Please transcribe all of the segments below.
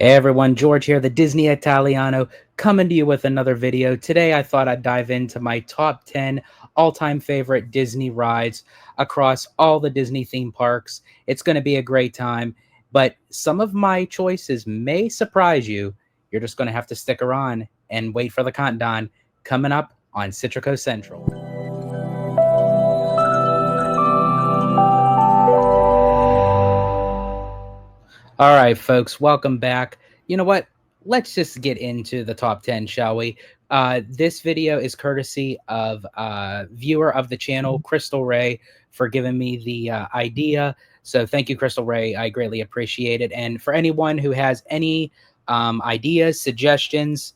Hey everyone, George here, the Disney Italiano, coming to you with another video. Today I thought I'd dive into my top 10 all-time favorite Disney rides across all the Disney theme parks. It's going to be a great time, but some of my choices may surprise you. You're just going to have to stick around and wait for the countdown coming up on Citrico Central. All right, folks, welcome back. You know what? Let's just get into the top 10, shall we? This video is courtesy of viewer of the channel, Crystal Ray, for giving me the idea. So thank you, Crystal Ray. I greatly appreciate it. And for anyone who has any ideas, suggestions,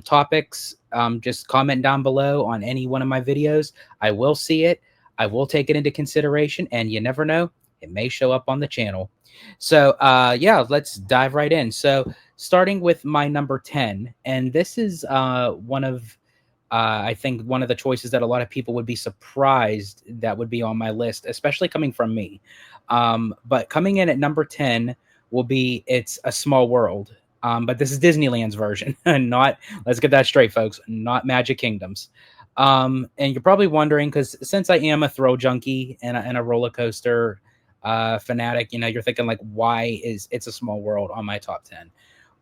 topics, just comment down below on any one of my videos. I will see it. I will take it into consideration. And you never know, it may show up on the channel. So yeah, let's dive right in. So starting with my number 10, and this is one of I think one of the choices that a lot of people would be surprised that would be on my list, especially coming from me. But coming in at number 10 will be It's a Small World. But this is Disneyland's version, and not, let's get that straight, folks, not Magic Kingdom's. And you're probably wondering, because since I am a thrill junkie and a roller coaster fanatic, you know, you're thinking like, why is It's a Small World on my top 10?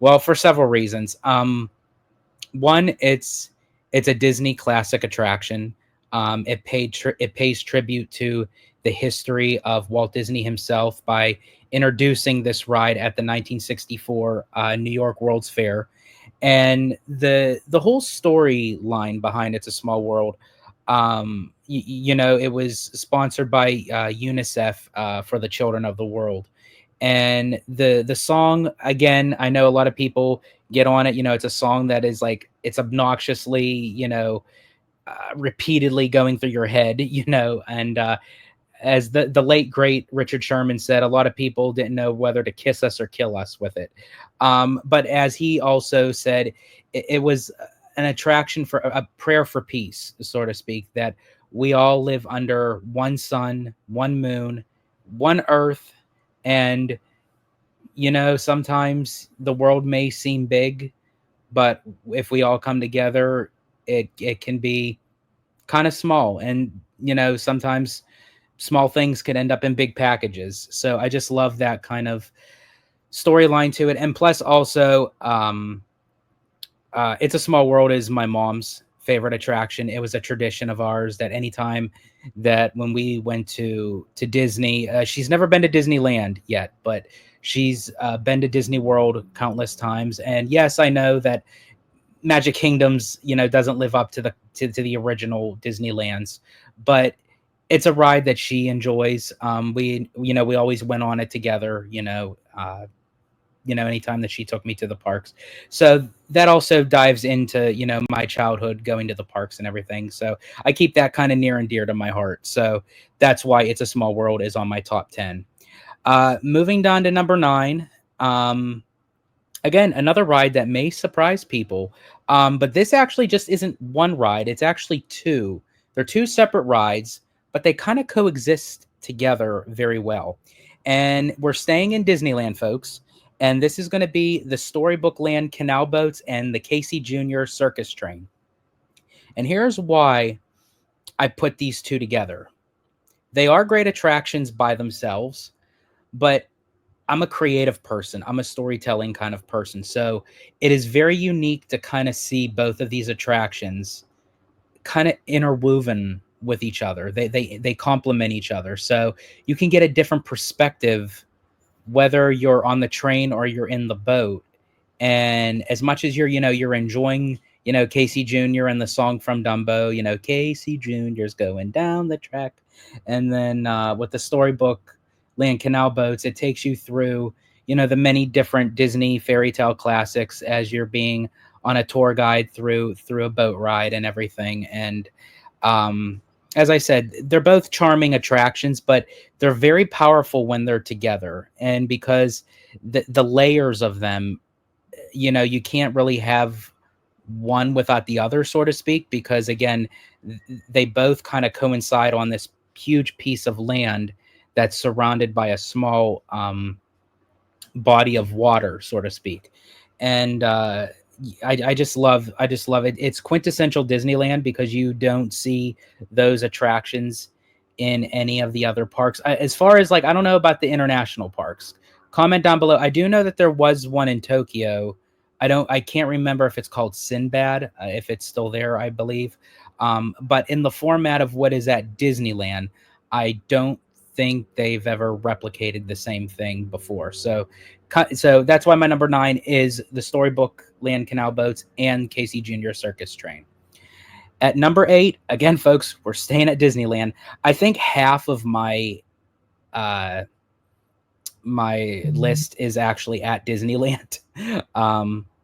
Well, for several reasons. One, it's a Disney classic attraction. It pays tribute to the history of Walt Disney himself by introducing this ride at the 1964 New York World's Fair, and the whole storyline behind It's a Small World. You know, it was sponsored by UNICEF for the children of the world, and the song, again, I know a lot of people get on it. You know, it's a song that is like, it's obnoxiously, you know, repeatedly going through your head, you know, and as the late great Richard Sherman said, a lot of people didn't know whether to kiss us or kill us with it. But as he also said, it was an attraction for a prayer for peace, so to speak, that we all live under one sun, one moon, one earth, and you know, sometimes the world may seem big, but if we all come together, it can be kind of small. And you know, sometimes small things could end up in big packages. So I just love that kind of storyline to it. And plus, also, It's a Small World is my mom's favorite attraction. It was a tradition of ours that anytime that when we went to Disney, she's never been to Disneyland yet, but she's been to Disney World countless times. And yes, I know that Magic Kingdoms, you know, doesn't live up to to the original Disneylands, but it's a ride that she enjoys. We always went on it together, anytime that she took me to the parks. So that also dives into, you know, my childhood going to the parks and everything. So I keep that kind of near and dear to my heart. So that's why It's a Small World is on my top 10. Moving down to number 9. Again, another ride that may surprise people. But this actually just isn't one ride. It's actually two. They're two separate rides, but they kind of coexist together very well. And we're staying in Disneyland, folks. And this is going to be the Storybook Land Canal Boats and the Casey Jr. Circus Train. And here's why I put these two together. They are great attractions by themselves, but I'm a creative person. I'm a storytelling kind of person. So it is very unique to kind of see both of these attractions kind of interwoven with each other. They complement each other. So you can get a different perspective whether you're on the train or you're in the boat. And as much as you're enjoying, Casey Jr. and the song from Dumbo, Casey Jr.'s going down the track. And then with the Storybook Land Canal Boats, it takes you through, the many different Disney fairy tale classics as you're being on a tour guide through a boat ride and everything. And as I said, they're both charming attractions, but they're very powerful when they're together. And because the layers of them, you can't really have one without the other, so to speak, because again, they both kind of coincide on this huge piece of land that's surrounded by a small body of water, so to speak. And I just love it. It's quintessential Disneyland because you don't see those attractions in any of the other parks. As far as like, I don't know about the international parks. Comment down below. I do know that there was one in Tokyo. I can't remember if it's called Sinbad, if it's still there, I believe. But in the format of what is at Disneyland, I don't think they've ever replicated the same thing before. So that's why my number 9 is the Storybook Land Canal Boats and Casey Jr. Circus Train. At number 8, again, folks, we're staying at Disneyland. I think half of my list is actually at Disneyland.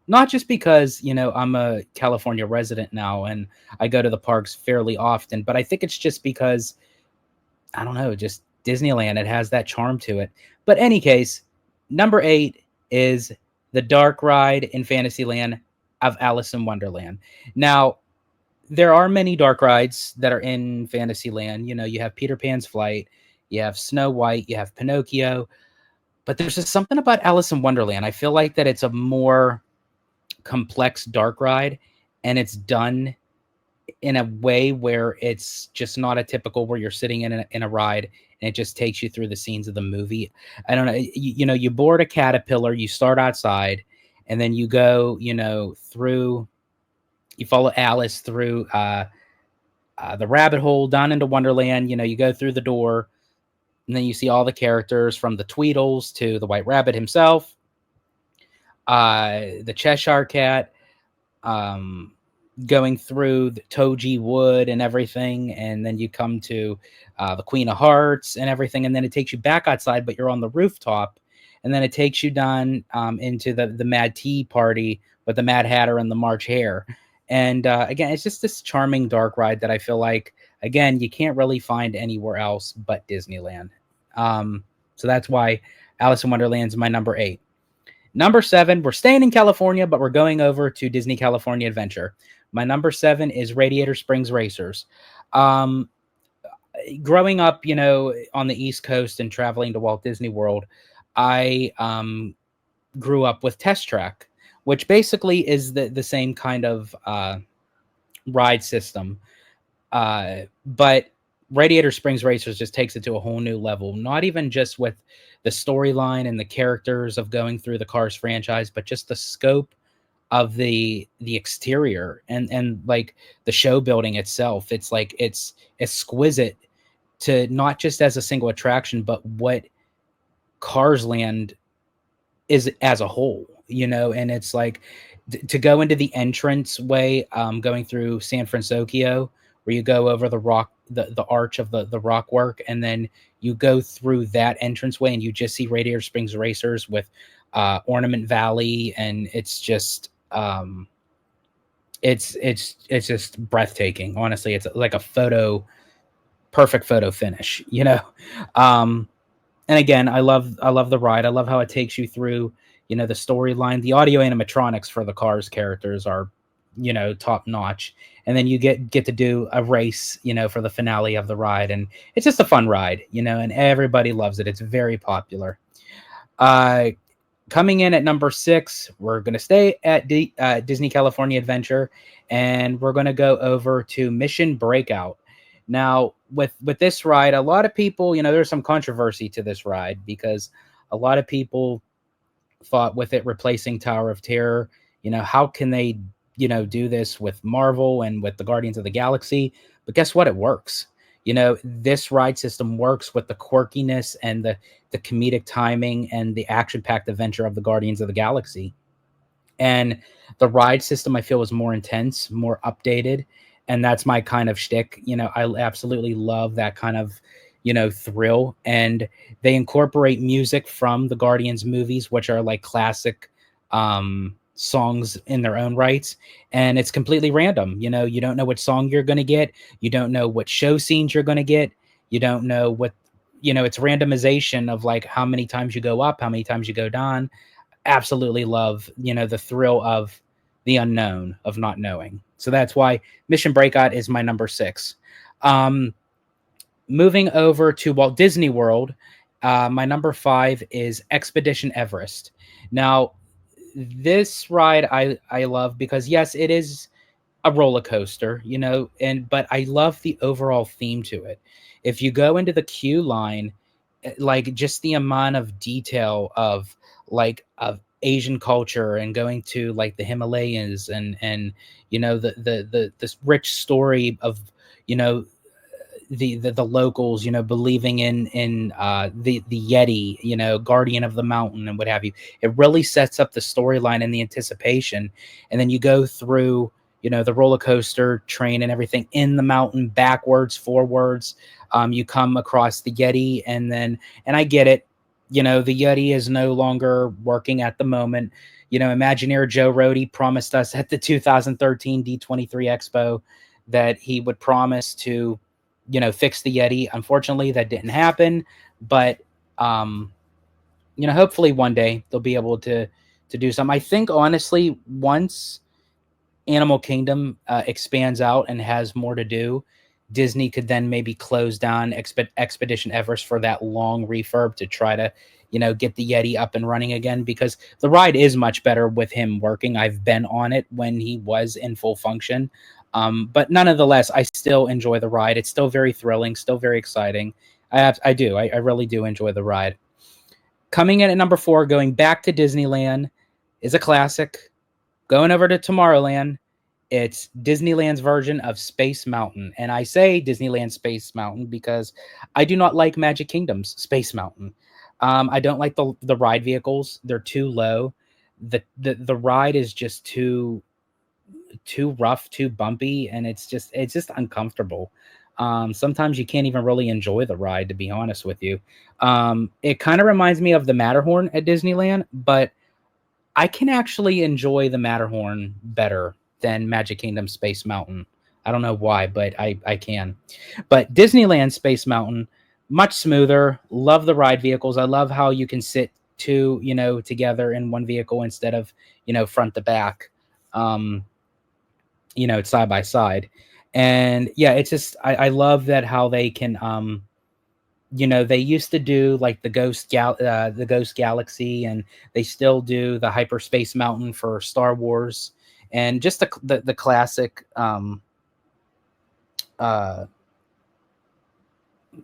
Not just because, I'm a California resident now and I go to the parks fairly often, but I think it's just because, I don't know, just Disneyland, it has that charm to it. But any case, number 8 is the dark ride in Fantasyland of Alice in Wonderland. Now, there are many dark rides that are in Fantasyland. You have Peter Pan's Flight, you have Snow White, you have Pinocchio, but there's just something about Alice in Wonderland. I feel like that it's a more complex dark ride, and it's done in a way where it's just not a typical where you're sitting in a ride and it just takes you through the scenes of the movie. I don't know. You board a caterpillar, you start outside, and then you go, through. You follow Alice through the rabbit hole down into Wonderland. You go through the door, and then you see all the characters from the Tweedles to the White Rabbit himself, the Cheshire Cat, going through the Toji Wood and everything, and then you come to the Queen of Hearts and everything, and then it takes you back outside, but you're on the rooftop, and then it takes you down into the Mad Tea Party with the Mad Hatter and the March Hare. And again, it's just this charming dark ride that I feel like, again, you can't really find anywhere else but Disneyland. So that's why Alice in Wonderland is my number 8. Number 7, we're staying in California, but we're going over to Disney California Adventure. My number 7 is Radiator Springs Racers. Growing up, on the East Coast and traveling to Walt Disney World, I grew up with Test Track, which basically is the same kind of ride system. But Radiator Springs Racers just takes it to a whole new level, not even just with the storyline and the characters of going through the Cars franchise, but just the scope of the exterior and like the show building itself. It's like, it's exquisite to not just as a single attraction, but what Cars Land is as a whole, and it's like to go into the entrance way, going through San Francisco, where you go over the rock, the arch of the rock work, and then you go through that entranceway and you just see Radiator Springs Racers with Ornament Valley, and it's just it's just breathtaking. Honestly, it's like a perfect photo finish, and again, I love the ride. I love how it takes you through, the storyline. The audio animatronics for the Cars characters are, top notch. And then you get to do a race, for the finale of the ride. And it's just a fun ride, and everybody loves it. It's very popular. Coming in at number 6, we're going to stay at Disney California Adventure, and we're going to go over to Mission Breakout. Now, with this ride, a lot of people, there's some controversy to this ride because a lot of people thought with it replacing Tower of Terror, how can they do this with Marvel and with the Guardians of the Galaxy? But guess what? It works. This ride system works with the quirkiness and the comedic timing and the action-packed adventure of the Guardians of the Galaxy. And the ride system, I feel, is more intense, more updated. And that's my kind of shtick. I absolutely love that kind of, thrill. And they incorporate music from the Guardians movies, which are like classic songs in their own rights, and it's completely random. You don't know which song you're going to get. You don't know what show scenes you're going to get. You don't know what, it's randomization of like how many times you go up, how many times you go down. Absolutely love, the thrill of the unknown, of not knowing. So that's why Mission Breakout is my number 6. Moving over to Walt Disney World My number 5 is Expedition Everest. Now, this ride I love because yes, it is a roller coaster, you know, and but I love the overall theme to it. If you go into the queue line, like just the amount of detail of of Asian culture and going to like the Himalayas and you know the this rich story of you know the locals, you know, believing in the Yeti, you know, guardian of the mountain and what have you. It really sets up the storyline and the anticipation, and then you go through, you know, the roller coaster train and everything in the mountain, backwards, forwards. You come across the Yeti, and then, and I get it, you know, the Yeti is no longer working at the moment. You know, Imagineer Joe Rohde promised us at the 2013 D23 Expo that he would promise to, you know, fix the Yeti. Unfortunately, that didn't happen, but um, you know, hopefully one day they'll be able to do something. I think honestly, once Animal Kingdom expands out and has more to do, Disney could then maybe close down Expedition Everest for that long refurb to try to, you know, get the Yeti up and running again, because the ride is much better with him working. I've been on it when he was in full function. But nonetheless, I still enjoy the ride. It's still very thrilling, still very exciting. I do. I really do enjoy the ride. Coming in at number 4, going back to Disneyland, is a classic. Going over to Tomorrowland, it's Disneyland's version of Space Mountain. And I say Disneyland Space Mountain because I do not like Magic Kingdom's Space Mountain. I don't like the ride vehicles. They're too low. The ride is just too rough, too bumpy, and it's just uncomfortable. Sometimes you can't even really enjoy the ride, to be honest with you. It kind of reminds me of the Matterhorn at Disneyland, but I can actually enjoy the Matterhorn better than Magic Kingdom Space Mountain. I don't know why, but I can. But Disneyland Space Mountain, much smoother. Love the ride vehicles. I love how you can sit two, you know, together in one vehicle instead of, you know, front to back. Um, you know, it's side by side. And yeah, it's just I love that how they can you know, they used to do like the Ghost Galaxy, and they still do the Hyperspace Mountain for Star Wars, and just the classic uh,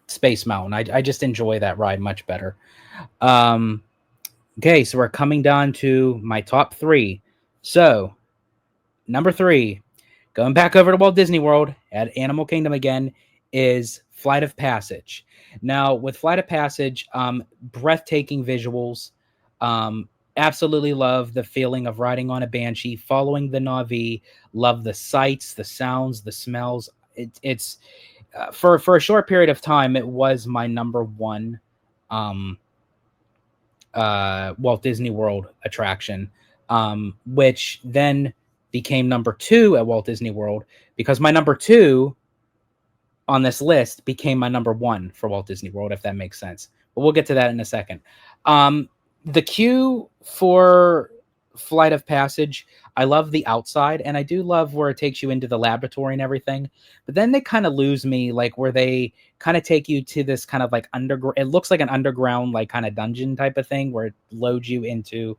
Space Mountain. I just enjoy that ride much better. Um, okay, so we're coming down to my top 3. So number 3, going back over to Walt Disney World at Animal Kingdom again, is Flight of Passage. Now, with Flight of Passage, breathtaking visuals. Absolutely love the feeling of riding on a Banshee, following the Na'vi. Love the sights, the sounds, the smells. It's for a short period of time, it was my number 1 um, Walt Disney World attraction, which then became number 2 at Walt Disney World, because my number 2 on this list became my number 1 for Walt Disney World, if that makes sense. But we'll get to that in a second. The queue for Flight of Passage, I love the outside, and I do love where it takes you into the laboratory and everything. But then they kind of lose me, like where they kind of take you to this kind of like underground. It looks like an underground, like kind of dungeon type of thing, where it loads you into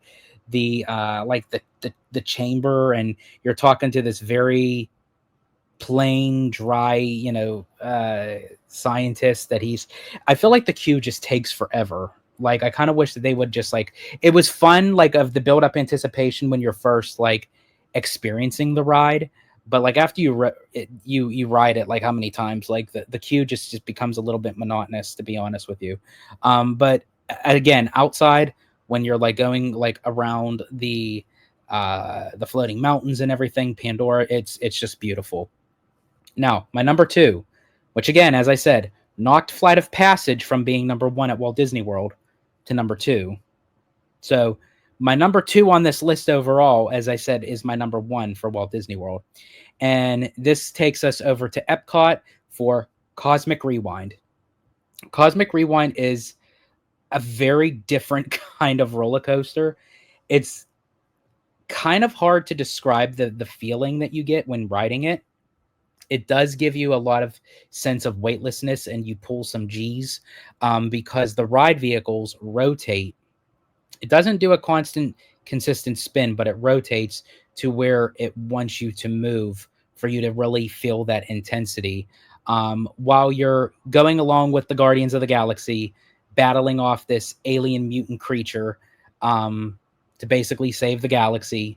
the like the chamber, and you're talking to this very plain, dry, you know, scientist that he's. I feel like the queue just takes forever. Like I kind of wish that they would just like, it was fun, like of the build up anticipation when you're first like experiencing the ride, but like after you ride it like how many times, like the queue just becomes a little bit monotonous, to be honest with you. But again, outside, when you're like going like around the floating mountains and everything, Pandora, it's just beautiful. Now, my number 2, which again, as I said, knocked Flight of Passage from being number 1 at Walt Disney World to number 2. So my number 2 on this list overall, as I said, is my number 1 for Walt Disney World. And this takes us over to Epcot for Cosmic Rewind. Cosmic Rewind is a very different kind of roller coaster. It's kind of hard to describe the feeling that you get when riding it. it does give you a lot of sense of weightlessness, and you pull some G's because the ride vehicles rotate. It doesn't do a constant, consistent spin, but it rotates to where it wants you to move for you to really feel that intensity. While you're going along with the Guardians of the Galaxy, battling off this alien mutant creature to basically save the galaxy.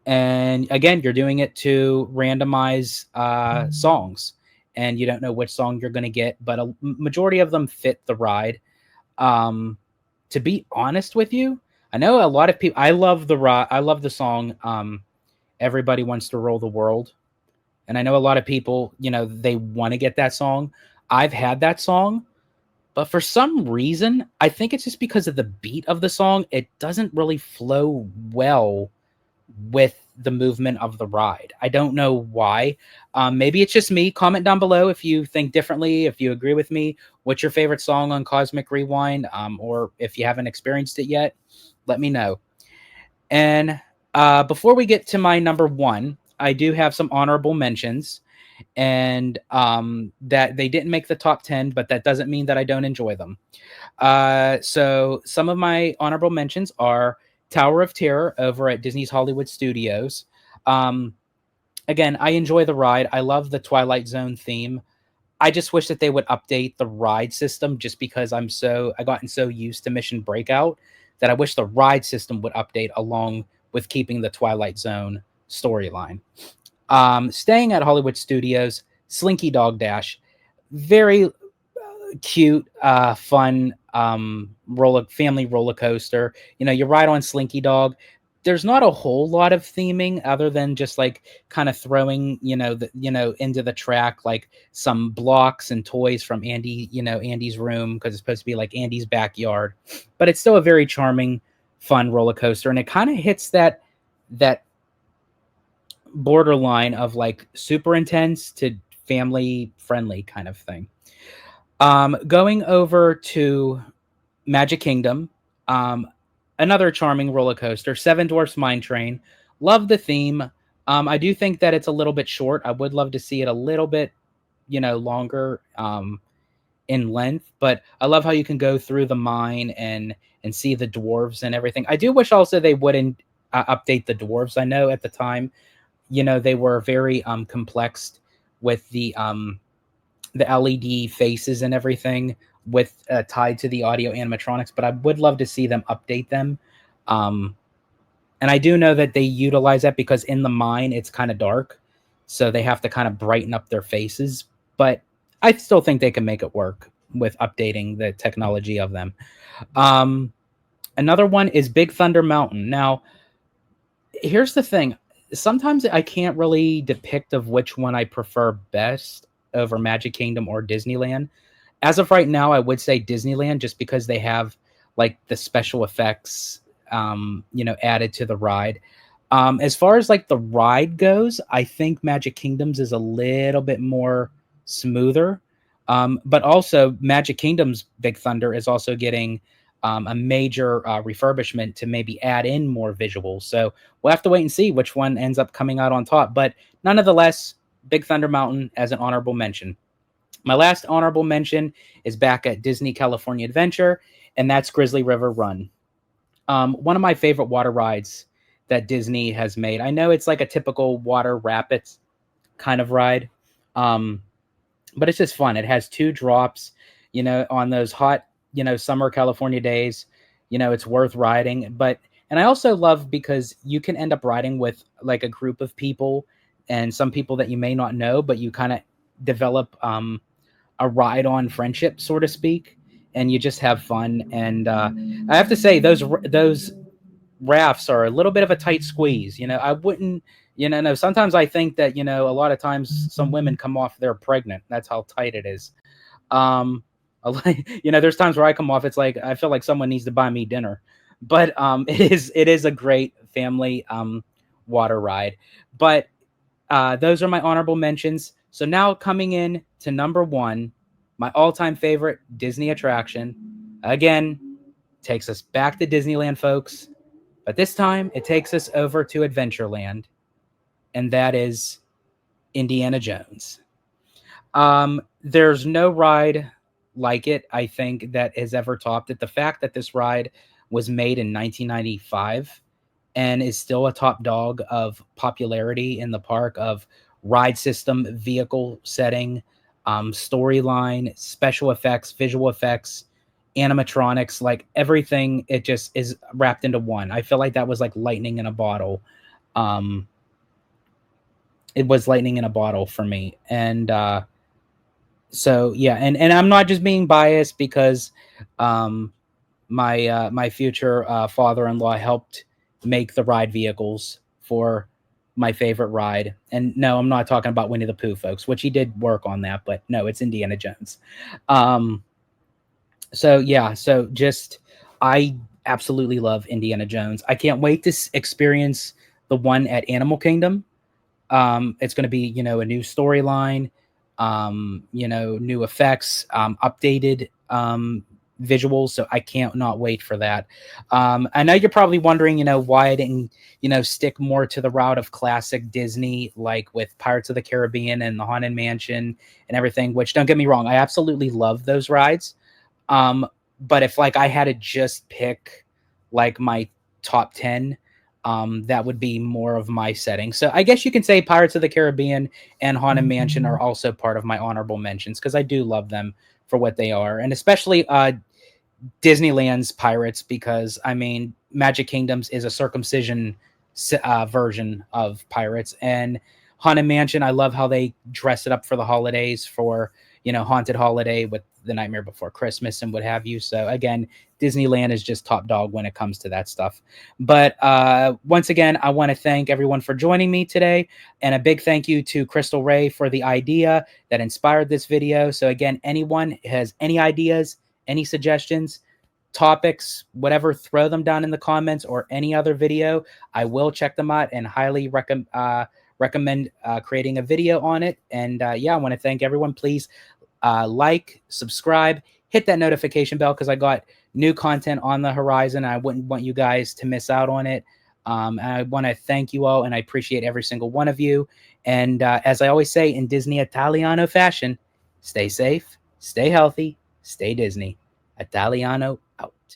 And again, you're doing it to randomize songs, and you don't know which song you're going to get, but a majority of them fit the ride. To be honest with you, I know a lot of people. I love the I love the song "Everybody Wants to Rule the World," and I know a lot of people. They want to get that song. I've had that song, but for some reason, I think it's just because of the beat of the song. It doesn't really flow well with the movement of the ride. I don't know why. Maybe it's just me. Comment down below if you think differently, if you agree with me. What's your favorite song on Cosmic Rewind? Or if you haven't experienced it yet, let me know. And before we get to my number one, I do have some honorable mentions, and that they didn't make the top 10, but that doesn't mean that I don't enjoy them. So some of my honorable mentions are Tower of Terror over at Disney's Hollywood Studios. Again, I enjoy the ride. I love the Twilight Zone theme. I just wish that they would update the ride system, just because I gotten so used to Mission Breakout that I wish the ride system would update along with keeping the Twilight Zone storyline. Staying at Hollywood Studios, Slinky Dog Dash, very cute, fun family roller coaster. You ride on Slinky Dog. There's not a whole lot of theming other than just like kind of throwing into the track like some blocks and toys from Andy's room, because it's supposed to be like Andy's backyard. But it's still a very charming, fun roller coaster, and it kind of hits that borderline of like super intense to family friendly kind of thing. Going over to Magic Kingdom, another charming roller coaster, Seven Dwarfs Mine Train. Love the theme. I do think that it's a little bit short. I would love to see it a little bit, longer in length. But I love how you can go through the mine and see the dwarves and everything. I do wish also they wouldn't update the dwarves. I know at the time, they were very complex with the LED faces and everything with tied to the audio animatronics, but I would love to see them update them. And I do know that they utilize that because in the mine it's kind of dark, so they have to kind of brighten up their faces. But I still think they can make it work with updating the technology of them. Another one is Big Thunder Mountain. Now, here's the thing. Sometimes I can't really depict of which one I prefer best over Magic Kingdom or Disneyland. As of right now, I would say Disneyland, just because they have like the special effects, added to the ride. As far as like the ride goes, I think Magic Kingdom's is a little bit more smoother. But also Magic Kingdom's Big Thunder is also getting a major refurbishment to maybe add in more visuals. So we'll have to wait and see which one ends up coming out on top. But nonetheless, Big Thunder Mountain as an honorable mention. My last honorable mention is back at Disney California Adventure, and that's Grizzly River Run. One of my favorite water rides that Disney has made. I know it's like a typical water rapids kind of ride, but it's just fun. It has 2 drops, on those hot, summer California days. It's worth riding. And I also love because you can end up riding with like a group of people and some people that you may not know, but you kind of develop a ride-on friendship, so to speak, and you just have fun. And I have to say, those rafts are a little bit of a tight squeeze. I wouldn't, no, sometimes I think that, a lot of times some women come off, they're pregnant. That's how tight it is. There's times where I come off, it's like, I feel like someone needs to buy me dinner. But it is a great family water ride. But those are my honorable mentions. So now coming in to number 1, my all-time favorite Disney attraction, again, takes us back to Disneyland, folks. But this time, it takes us over to Adventureland, and that is Indiana Jones. There's no ride like it, I think, that has ever topped it. The fact that this ride was made in 1995 and is still a top dog of popularity in the park, of ride system, vehicle setting, storyline, special effects, visual effects, animatronics, like everything, it just is wrapped into one. I feel like that was like lightning in a bottle. Um, it was lightning in a bottle for me. And so yeah, and I'm not just being biased because um my future father-in-law helped make the ride vehicles for my favorite ride. And no, I'm not talking about Winnie the Pooh, folks, which he did work on that, but no, it's Indiana Jones. Um so yeah, so just I absolutely love Indiana Jones. I can't wait to experience the one at Animal Kingdom. It's going to be, a new storyline, new effects, updated visuals. So I can't not wait for that. I know you're probably wondering, why I didn't, stick more to the route of classic Disney, like with Pirates of the Caribbean and the Haunted Mansion and everything, which, don't get me wrong, I absolutely love those rides. Um, but if like I had to just pick like my top 10, that would be more of my setting. So I guess you can say Pirates of the Caribbean and Haunted Mansion are also part of my honorable mentions because I do love them for what they are, and especially Disneyland's Pirates, because I mean Magic Kingdoms is a circumcision version of Pirates, and Haunted Mansion, I love how they dress it up for the holidays, for Haunted Holiday with the Nightmare Before Christmas and what have you. So again, Disneyland is just top dog when it comes to that stuff. But once again, I want to thank everyone for joining me today, and a big thank you to Crystal Ray for the idea that inspired this video. So again, anyone has any ideas, any suggestions, topics, whatever, throw them down in the comments, or any other video. I will check them out and highly recommend creating a video on it. And yeah, I want to thank everyone. Please like, subscribe, hit that notification bell, because I got new content on the horizon. I wouldn't want you guys to miss out on it. I want to thank you all, and I appreciate every single one of you. And as I always say in Disney Italiano fashion, stay safe, stay healthy, stay Disney. Italiano